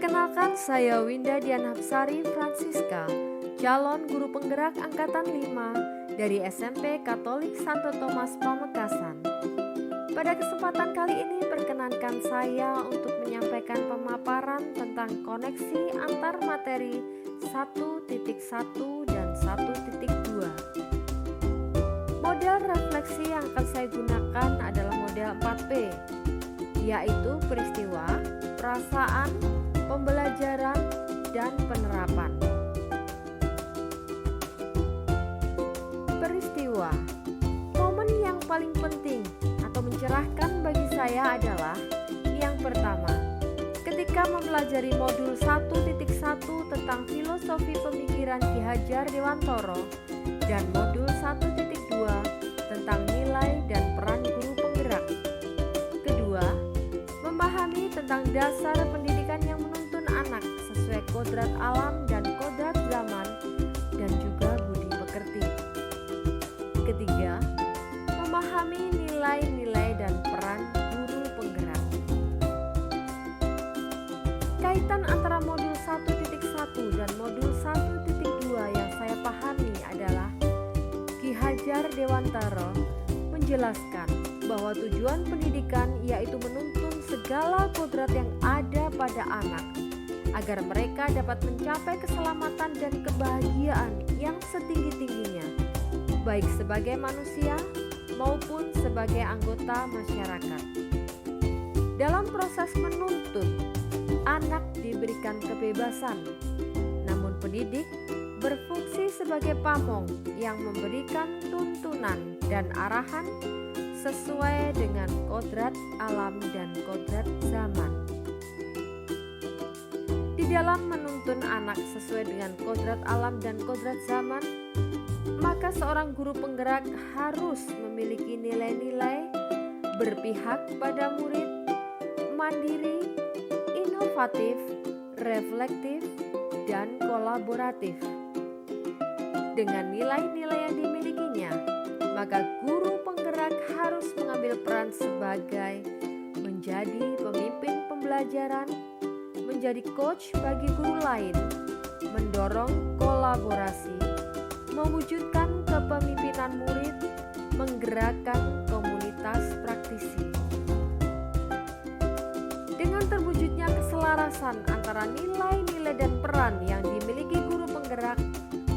Perkenalkan, saya Winda Dianhapsari Francisca, calon guru penggerak Angkatan 5 dari SMP Katolik Santo Thomas Pamekasan. Pada kesempatan kali ini perkenankan saya untuk menyampaikan pemaparan tentang koneksi antar materi 1.1 dan 1.2. Model refleksi yang akan saya gunakan adalah model 4P, yaitu peristiwa, perasaan, pembelajaran, dan penerapan. Peristiwa, momen yang paling penting atau mencerahkan bagi saya adalah yang pertama, ketika mempelajari modul 1.1 tentang filosofi pemikiran Ki Hajar Dewantoro dan modul 1.2 tentang nilai dan peran guru penggerak. Kedua, memahami tentang dasar pendidikan yang menuntun anak sesuai kodrat alam dan kodrat zaman dan juga budi pekerti. Ketiga, memahami nilai-nilai dan peran guru penggerak. Kaitan antara modul 1.1 dan modul 1.2 yang saya pahami adalah Ki Hajar Dewantoro menjelaskan bahwa tujuan pendidikan yaitu menuntun segala kodrat yang ada pada anak agar mereka dapat mencapai keselamatan dan kebahagiaan yang setinggi-tingginya, baik sebagai manusia maupun sebagai anggota masyarakat. Dalam proses menuntun, anak diberikan kebebasan, namun pendidik berfungsi sebagai pamong yang memberikan tuntunan dan arahan sesuai dengan kodrat alam dan kodrat zaman. Di dalam menuntun anak sesuai dengan kodrat alam dan kodrat zaman, maka seorang guru penggerak harus memiliki nilai-nilai berpihak pada murid, mandiri, inovatif, reflektif, dan kolaboratif. Dengan nilai-nilai yang dimilikinya, maka guru penggerak harus mengambil peran sebagai menjadi pemimpin pembelajaran, menjadi coach bagi guru lain, mendorong kolaborasi, mewujudkan kepemimpinan murid, menggerakkan komunitas praktisi. Dengan terwujudnya keselarasan antara nilai-nilai dan peran yang dimiliki guru penggerak,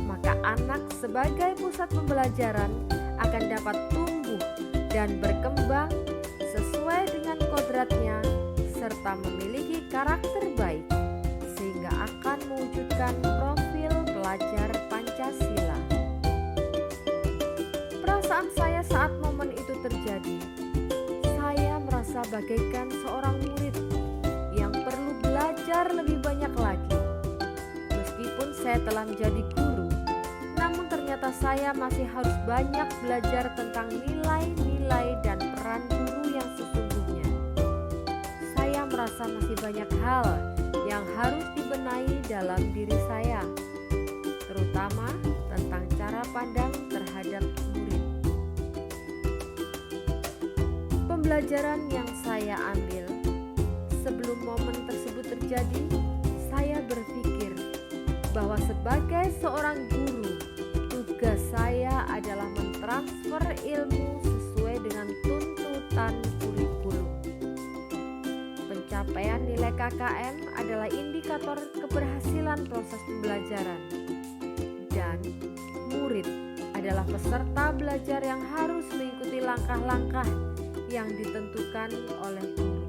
maka anak sebagai pusat pembelajaran akan dapat tumbuh dan berkembang sesuai dengan kodratnya serta memiliki karakter baik sehingga akan mewujudkan profil pelajar Pancasila. Perasaan saya saat momen itu terjadi, saya merasa bagaikan seorang murid yang perlu belajar lebih banyak lagi. Meskipun saya telah menjadi guru, namun ternyata saya masih harus banyak belajar tentang nilai-nilai dan peran guru yang sesungguhnya. Saya merasa masih banyak hal yang harus dibenahi dalam diri saya, terutama tentang cara pandang terhadap murid. Pembelajaran yang saya ambil sebelum momen tersebut terjadi, saya berpikir bahwa sebagai seorang guru, tugas saya adalah mentransfer ilmu sesuai dengan tuntutan kurikulum. Pencapaian nilai KKM adalah indikator keberhasilan proses pembelajaran, dan murid adalah peserta belajar yang harus mengikuti langkah-langkah yang ditentukan oleh guru.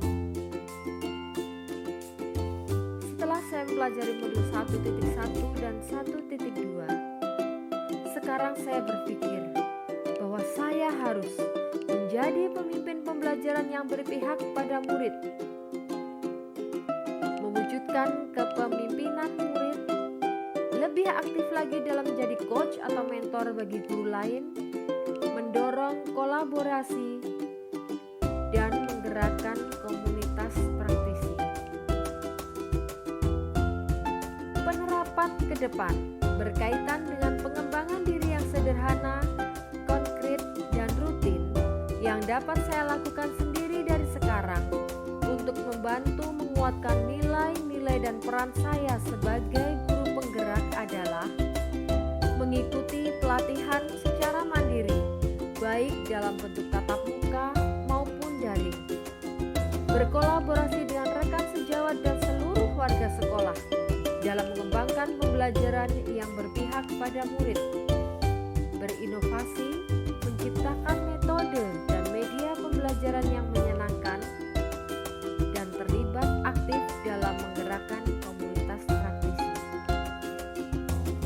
Setelah saya mempelajari modul 1.1 dan 1.2, sekarang saya berpikir bahwa saya harus menjadi pemimpin pembelajaran yang berpihak pada murid, mewujudkan kepemimpinan murid, lebih aktif lagi dalam menjadi coach atau mentor bagi guru lain, mendorong kolaborasi, dan menggerakkan komunitas praktisi. Penerapan ke depan berkaitan dengan pengembangan diri yang sederhana, konkret, dan rutin yang dapat saya lakukan sendiri dari sekarang untuk membantu menguatkan nilai-nilai nilai dan peran saya sebagai guru penggerak adalah mengikuti pelatihan secara mandiri, baik dalam bentuk tatap muka maupun daring. Berkolaborasi dengan rekan sejawat dan seluruh warga sekolah dalam mengembangkan pembelajaran yang berpihak pada murid. Berinovasi, menciptakan metode dan media pembelajaran yang menyenangkan, dan terlibat aktif dalam menggerakkan komunitas praktisi.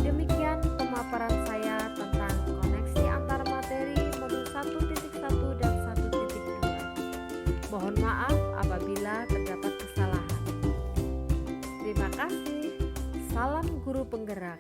Demikian pemaparan saya tentang koneksi antar materi modul 1.1 dan 1.2. Mohon maaf apabila terdapat kesalahan. Terima kasih. Salam guru penggerak.